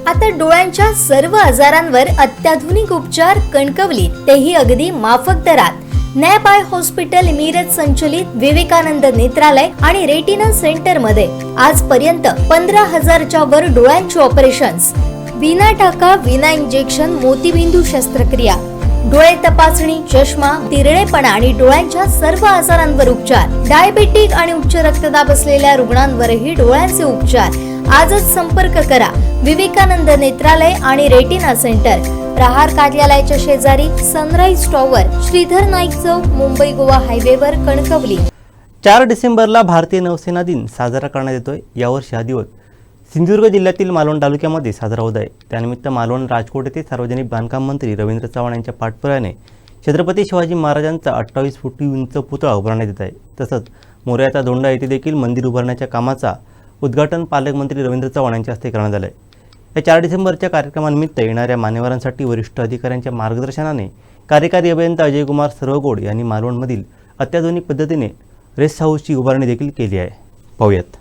आता डोळ्यांच्या सर्व आजारांवर अत्याधुनिक उपचार कणकवलीत, तेही अगदी माफक दरात. नॅप आय हॉस्पिटल मिरज संचलित विवेकानंद नेत्रालय आणि रेटिना सेंटर मध्ये आजपर्यंत 15,000च्या वर डोळ्यांची ऑपरेशन्स, विना टाका विना इंजेक्शन मोतीबिंदू शस्त्रक्रिया, डोळे तपासणी, चष्मा, तिरळेपणा आणि डोळ्यांच्या सर्व आजारांवर उपचार. डायबेटिक आणि उच्च रक्तदाब असलेल्या रुग्णांवरही डोळ्यांचे उपचार. आजच संपर्क करा विवेकानंद नेत्रालय आणि रेटिना सेंटर, प्रहार कार्यालयाच्या शेजारी, सनराइज टॉवर, श्रीधर नाईक चौक, मुंबई गोवा हायवेवर, कणकवली. 4 डिसेंबरला भारतीय नौसेना दिन साजरा करण्यात येतोय. यावर्षी हा दिवस सिंधुदुर्ग जिल्ह्यातील मालवण तालुक्यामध्ये साजरा होत आहे. त्यानिमित्त मालवण राजकोट येथे सार्वजनिक बांधकाम मंत्री रवींद्र चव्हाण यांच्या पाठपुराव्याने छत्रपती शिवाजी महाराजांचा 28 फूट उंच पुतळा उभारण्यात येत आहे. तसंच मोरयाचा धोंडा येथे देखील मंदिर उभारण्याच्या कामाचा उद्घाटन पालकमंत्री रवींद्र चव्हाण यांच्या हस्ते करण्यात आलं आहे. या 4 डिसेंबरच्या कार्यक्रमानिमित्त येणाऱ्या मान्यवरांसाठी वरिष्ठ अधिकाऱ्यांच्या मार्गदर्शनाने कार्यकारी अभियंता अजय कुमार सरवगोड यांनी मालवणमधील अत्याधुनिक पद्धतीने रेस्ट हाऊसची उभारणी देखील केली आहे. पाहूयात.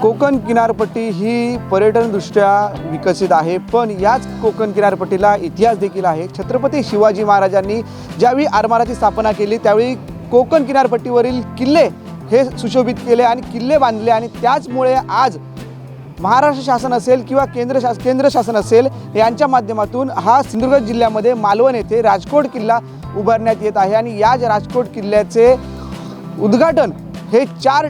कोकण किनारपट्टी ही पर्यटनदृष्ट्या विकसित आहे, पण याच कोकण किनारपट्टीला इतिहास देखील आहे. छत्रपती शिवाजी महाराजांनी ज्यावेळी आरमाराची स्थापना केली त्यावेळी कोकण किनारपट्टीवरील किल्ले हे सुशोभित केले आणि किल्ले बांधले आणि त्याचमुळे आज महाराष्ट्र शासन असेल किंवा केंद्र शासन असेल यांच्या माध्यमातून हा सिंधुदुर्ग जिल्ह्यामध्ये मालवण येथे राजकोट किल्ला उभारण्यात येत आहे. आणि या राजकोट किल्ल्याचे उद्घाटन हे 4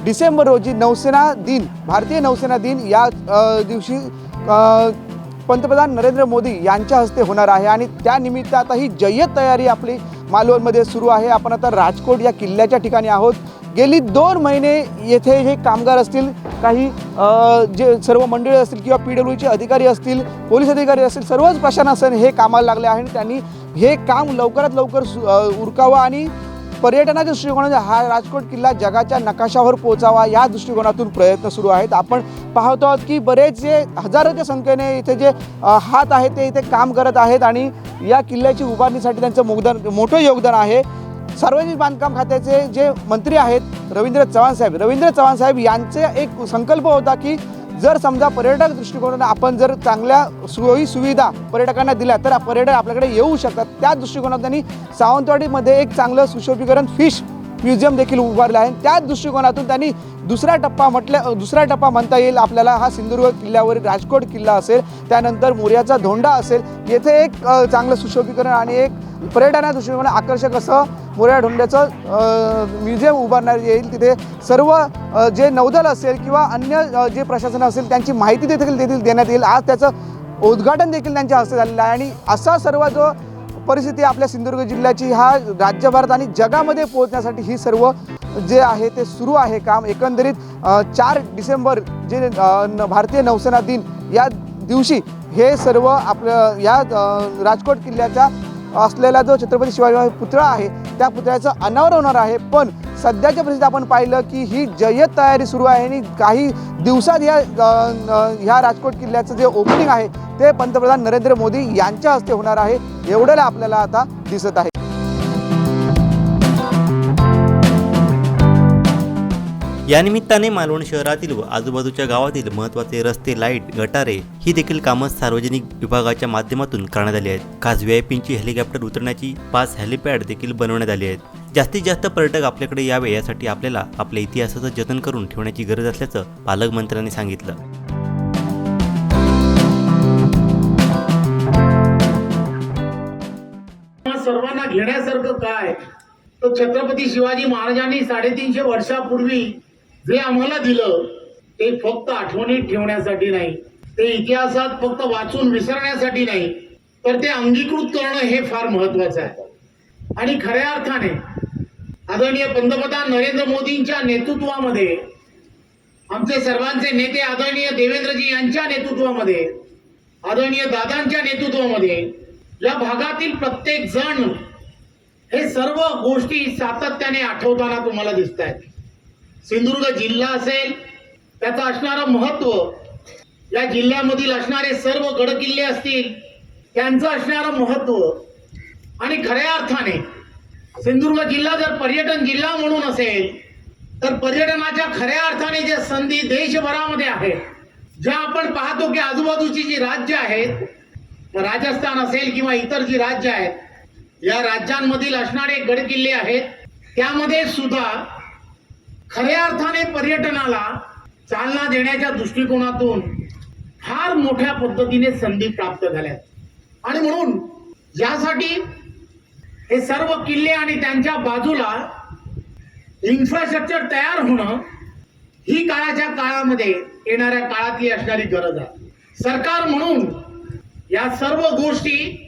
डिसेंबर रोजी नौसेना दिन, भारतीय नौसेना दिन या दिवशी पंतप्रधान नरेंद्र मोदी यांच्या हस्ते होणार आहे. आणि त्यानिमित्त आता ही जय्यत तयारी आपली मालवणमध्ये सुरू आहे. आपण आता राजकोट या किल्ल्याच्या ठिकाणी आहोत. गेली 2 महिने येथे हे कामगार असतील, काही जे सर्व मंडळी असतील किंवा PWचे अधिकारी असतील, पोलीस अधिकारी असतील, सर्वच प्रशासन हे कामाला लागले आहे. आणि त्यांनी हे काम लवकरात लवकर उरकावं आणि पर्यटनाच्या दृष्टिकोनातून हा राजकोट किल्ला जगाच्या नकाशावर पोहोचावा या दृष्टिकोनातून प्रयत्न सुरू आहेत. आपण पाहतो आहोत की बरेच जे हजारोच्या संख्येने इथे जे हात आहेत ते इथे काम करत आहेत आणि या किल्ल्याची उभारणीसाठी त्यांचं मोठं योगदान आहे. सार्वजनिक बांधकाम खात्याचे जे मंत्री आहेत रवींद्र चव्हाण साहेब यांचे एक संकल्प होता की जर समजा पर्यटक दृष्टिकोनातून आपण जर चांगल्या सोयी सुविधा पर्यटकांना दिल्या तर पर्यटक आपल्याकडे येऊ शकतात. त्या दृष्टिकोनातून त्यांनी सावंतवाडीमध्ये एक चांगलं सुशोभीकरण फिश म्युझियम देखील उभारलं आहे. त्या दृष्टिकोनातून त्यांनी दुसरा टप्पा म्हणता येईल आपल्याला हा सिंधुदुर्ग किल्ल्यावरील राजकोट किल्ला असेल, त्यानंतर मोरयाचा धोंडा असेल, येथे एक चांगलं सुशोभीकरण आणि एक पर्यटना दृष्टिकोनातून आकर्षक असं मोरया धोंड्याचं म्युझियम उभारण्यात येईल. तिथे सर्व जे नौदल असेल किंवा अन्य जे प्रशासन असेल त्यांची माहिती देखील देण्यात येईल. आज त्याचं उद्घाटन देखील त्यांच्या हस्ते झालेलं आहे. आणि असा सर्व जो परिस्थिती आपल्या सिंधुदुर्ग जिल्ह्याची हा राज्यभरात आणि जगामध्ये पोहोचण्यासाठी ही सर्व जे आहे ते सुरू आहे काम. एकंदरीत 4 डिसेंबर जे भारतीय नौसेना दिन या दिवशी हे सर्व आपलं या राजकोट किल्ल्याच्या असलेला जो छत्रपती शिवाजी पुतळा आहे त्या पुतळ्याचं अनावरण होणार आहे. पण सध्याच्या परिस्थितीत आपण पाहिलं की ही जय्यत तयारी सुरू आहे आणि काही दिवसात ह्या राजकोट किल्ल्याचं जे ओपनिंग आहे ते पंतप्रधान नरेंद्र मोदी यांच्या हस्ते होणार आहे, एवढ्याला आपल्याला आता दिसत आहे. या निमित्ताने मालवण शहरातील व आजूबाजूच्या गावातील महत्त्वाचे रस्ते, लाईट, गटारे ही देखील कामं सार्वजनिक विभागाच्या माध्यमातून करण्यात आली आहेत. खास VIPंची हेलिकॉप्टर उतरण्याची 5 हेलिपॅड देखील बनवण्यात आली आहेत. जास्तीत जास्त पर्यटक आपल्याकडे यावे यासाठी आपल्याला आपल्या इतिहासाचं जतन करून ठेवण्याची गरज असल्याचं पालकमंत्र्यांनी सांगितलं. सर्वांना घेण्यासारखं काय तर छत्रपती शिवाजी महाराजांनी 350 वर्षापूर्वी जे आम्हाला दिलं ते फक्त आठवणीत ठेवण्यासाठी नाही, ते इतिहासात फक्त वाचून विसरण्यासाठी नाही, तर ते अंगीकृत करणं हे फार महत्वाचं आहे. आणि खऱ्या अर्थाने आदरणीय पंतप्रधान नरेंद्र मोदींच्या नेतृत्वामध्ये, आमचे सर्वांचे नेते आदरणीय देवेंद्रजी यांच्या नेतृत्वामध्ये, आदरणीय दादांच्या नेतृत्वामध्ये या भागातील प्रत्येक जण हे सर्व गोष्टी सातत्याने आठवताना तुम्हाला दिसत आहेत. सिंधुदुर्ग जिल्हा असेल, त्याचं असणारं महत्त्व, या जिल्ह्यामधील असणारे सर्व गडकिल्ले असतील, त्यांचं असणारं महत्त्व, आणि खऱ्या अर्थाने सिंधुदुर्ग जिल्हा जर पर्यटन जिल्हा म्हणून असेल तर पर्यटनाच्या खऱ्या अर्थाने ज्या संधी देशभरामध्ये आहेत, ज्या आपण पाहतो की आजूबाजूची जी राज्य आहेत, राजस्थान असेल किंवा इतर जी राज्य आहेत, या राज्यांमधील असणारे गडकिल्ले आहेत, त्यामध्ये सुद्धा खऱ्या अर्थाने पर्यटनाला चालना देण्याच्या दृष्टिकोनातून फार मोठ्या पद्धतीने संधी प्राप्त झाल्या. आणि म्हणून यासाठी हे सर्व किल्ले आणि त्यांच्या बाजूला इन्फ्रास्ट्रक्चर तयार होणं ही काळामध्ये येणाऱ्या काळातली असणारी गरज आहे. सरकार म्हणून या सर्व गोष्टी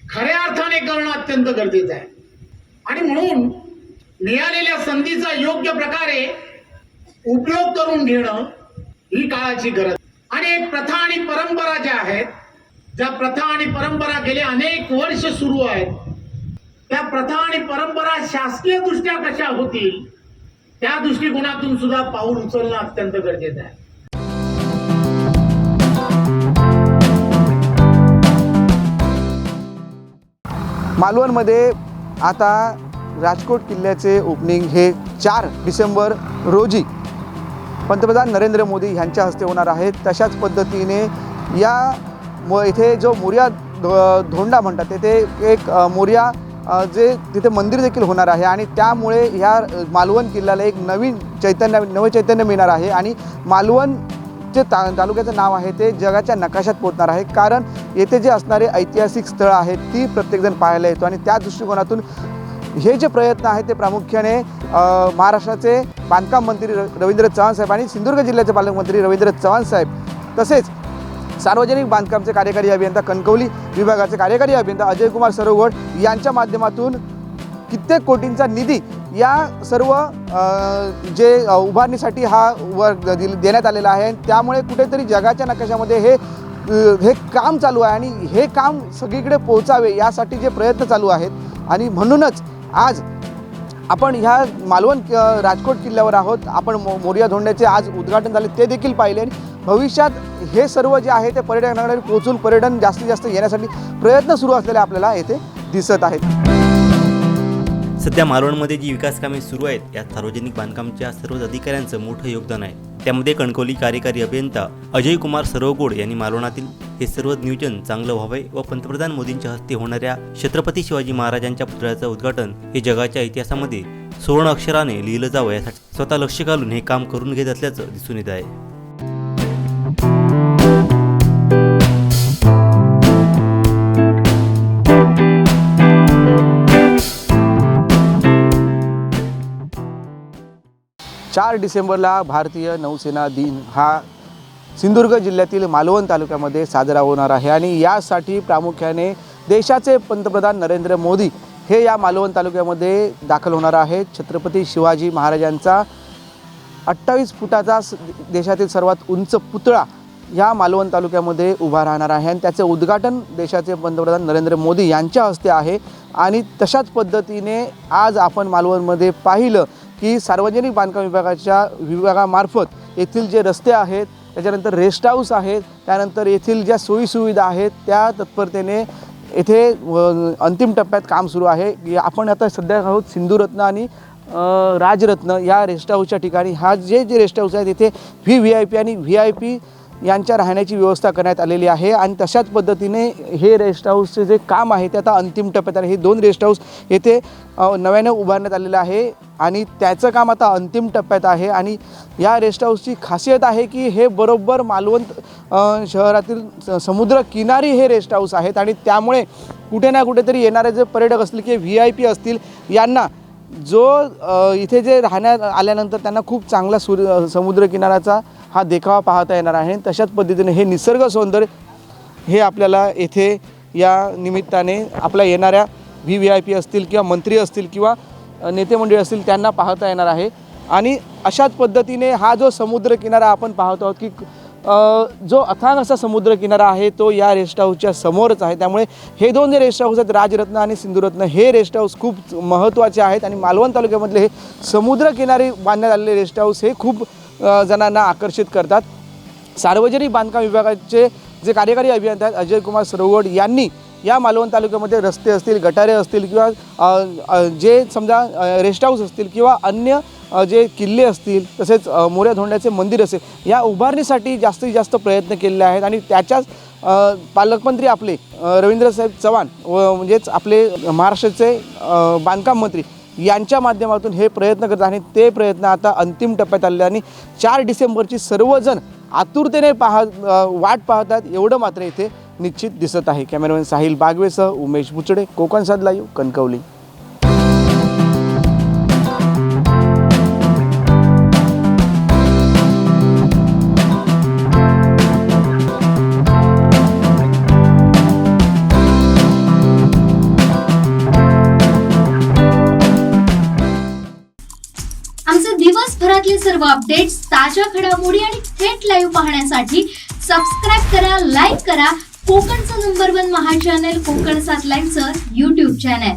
खऱ्या अर्थाने करणं अत्यंत गरजेचं आहे. आणि म्हणून मिळालेल्या संधीचा योग्य प्रकारे उपयोग करून घेणं ही काळाची गरज. आणि एक प्रथा आणि परंपरा ज्या आहेत, ज्या प्रथा आणि परंपरा गेले अनेक वर्ष सुरू आहेत, त्या प्रथा आणि परंपरा शासकीय दृष्ट्या कशा होतील, त्या दृष्टिकोनातून सुद्धा पाऊल उचलणं अत्यंत गरजेचं आहे. मालवणमध्ये आता राजकोट किल्ल्याचे ओपनिंग हे 4 डिसेंबर रोजी पंतप्रधान नरेंद्र मोदी यांच्या हस्ते होणार आहे. तशाच पद्धतीने इथे जो मोरया धोंडा म्हणतात तिथे एक मोरया जे तिथे मंदिर देखील होणार आहे. आणि त्यामुळे ह्या मालवण किल्ल्याला एक नवं चैतन्य मिळणार आहे. आणि मालवण जे तालुक्याचं नाव आहे ते जगाच्या नकाशात पोहोचणार आहे. कारण येथे जे असणारे ऐतिहासिक स्थळं आहेत ती प्रत्येकजण पाहायला येतो. आणि त्या दृष्टिकोनातून हे जे प्रयत्न आहेत ते प्रामुख्याने महाराष्ट्राचे बांधकाम मंत्री रवींद्र चव्हाण साहेब आणि सिंधुदुर्ग जिल्ह्याचे पालकमंत्री रवींद्र चव्हाण साहेब, तसेच सार्वजनिक बांधकामचे कार्यकारी अभियंता, कणकवली विभागाचे कार्यकारी अभियंता अजय कुमार सरवगड यांच्या माध्यमातून कित्येक कोटींचा निधी या सर्व जे उभारणीसाठी देण्यात आलेला आहे. त्यामुळे कुठेतरी जगाच्या नकाशामध्ये हे काम चालू आहे आणि हे काम सगळीकडे पोहोचावे यासाठी जे प्रयत्न चालू आहेत. आणि म्हणूनच आज आपण ह्या मालवण राजकोट किल्ल्यावर आहोत. आपण मोरया धोंड्याचे आज उद्घाटन झाले ते देखील पाहिले. आणि भविष्यात हे सर्व जे आहे ते पर्यटनाकडे पोहोचून पर्यटन जास्तीत जास्त येण्यासाठी प्रयत्न सुरू असलेले आपल्याला येथे दिसत आहेत. सध्या मालवणमध्ये जी विकास कामे सुरू आहेत यात सार्वजनिक बांधकामच्या सर्वच अधिकाऱ्यांचं मोठं योगदान आहे. त्यामध्ये कणकवली कार्यकारी अभियंता अजय कुमार सरवगोड यांनी मालवणातील हे सर्व नियोजन चांगलं व्हावे व पंतप्रधान मोदींच्या हस्ते होणाऱ्या छत्रपती शिवाजी महाराजांच्या पुतळ्याचं उद्घाटन हे जगाच्या इतिहासामध्ये सुवर्ण अक्षराने लिहिलं जावं यासाठी स्वतः लक्ष घालून हे काम करून घेत असल्याचं दिसून येत आहे. चार डिसेंबरला भारतीय नौसेना दिन हा सिंधुदुर्ग जिल्ह्यातील मालवण तालुक्यामध्ये साजरा होणार आहे. आणि यासाठी प्रामुख्याने देशाचे पंतप्रधान नरेंद्र मोदी हे या मालवण तालुक्यामध्ये दाखल होणार आहेत. छत्रपती शिवाजी महाराजांचा 28 फुटाचा देशातील सर्वात उंच पुतळा या मालवण तालुक्यामध्ये उभा राहणार आहे. आणि त्याचे उद्घाटन देशाचे पंतप्रधान नरेंद्र मोदी यांच्या हस्ते आहे. आणि तशाच पद्धतीने आज आपण मालवणमध्ये पाहिलं की सार्वजनिक बांधकाम विभागामार्फत येथील जे रस्ते आहेत, त्याच्यानंतर रेस्ट हाऊस आहेत, त्यानंतर येथील ज्या सोयीसुविधा आहेत त्या तत्परतेने येथे अंतिम टप्प्यात काम सुरू आहे. आपण आता सध्या आहोत सिंधुरत्न आणि राजरत्न या रेस्ट हाऊसच्या ठिकाणी. हा जे रेस्ट हाऊस आहे तिथे VVIP आणि VIP यांच्या राहण्याची व्यवस्था करण्यात आलेली आहे. आणि तशाच पद्धतीने हे रेस्ट हाऊसचे जे काम आहे ते आता अंतिम टप्प्यात आहे. हे 2 रेस्ट हाऊस येथे नव्याने उभारण्यात आलेलं आहे आणि त्याचं काम आता अंतिम टप्प्यात आहे. आणि या रेस्ट हाऊसची खासियत आहे की हे बरोबर मालवण शहरातील समुद्र किनारी हे रेस्ट हाऊस आहेत. आणि त्यामुळे कुठे ना कुठेतरी येणारे जे पर्यटक असतील की VIP असतील यांना जो इथे जे राहण्यात आल्यानंतर त्यांना खूप चांगला समुद्रकिनाऱ्याचा हा देखावा पाहता येणार आहे. तशाच पद्धतीने हे निसर्ग सौंदर्य हे आपल्याला येथे या निमित्ताने आपल्या येणाऱ्या VVIP असतील किंवा मंत्री असतील किंवा नेते मंडळी असतील त्यांना पाहता येणार आहे. आणि अशाच पद्धतीने हा जो समुद्रकिनारा आपण पाहतो आहोत की जो अथांग असा समुद्रकिनारा आहे तो या रेस्ट हाऊसच्या समोरच आहे. त्यामुळे हे दोन जे रेस्ट हाऊस आहेत, राजरत्न आणि सिंधुरत्न, हे रेस्ट हाऊस खूप महत्त्वाचे आहेत आणि मालवण तालुक्यामधले हे समुद्रकिनारी बांधण्यात आलेले रेस्ट हाऊस हे खूप जणांना आकर्षित करतात. सार्वजनिक बांधकाम विभागाचे जे कार्यकारी अभियंता आहेत अजय कुमार सरवड यांनी या मालवण तालुक्यामध्ये रस्ते असतील, गटारे असतील किंवा जे समजा रेस्ट हाऊस असतील किंवा अन्य जे किल्ले असतील, तसेच मोऱ्या धोंड्याचे मंदिर असेल, या उभारणीसाठी जास्तीत जास्त प्रयत्न केलेले आहेत आणि त्याच्याच पालकमंत्री आपले रवींद्रसाहेब चव्हाण म्हणजेच आपले महाराष्ट्राचे बांधकाम मंत्री यांच्या माध्यमातून हे प्रयत्न करतात आणि ते प्रयत्न आता अंतिम टप्प्यात आलेले आणि 4 डिसेंबरची सर्वजण आतुरतेने वाट पाहतात एवढं मात्र इथे निश्चित दिसत आहे. कॅमेरामॅन साहिल बागवेसह उमेश बुचडे, कोकण सात लाईव्ह, कणकवली. आमचे दिवसभरातले सर्व अपडेट्स, ताज्या घडामोडी आणि थेट लाईव्ह पाहण्यासाठी सबस्क्राईब करा, लाईक करा कोकणचं नंबर 1 महा चॅनल कोकण 7 लाईव्हचं YouTube चॅनल.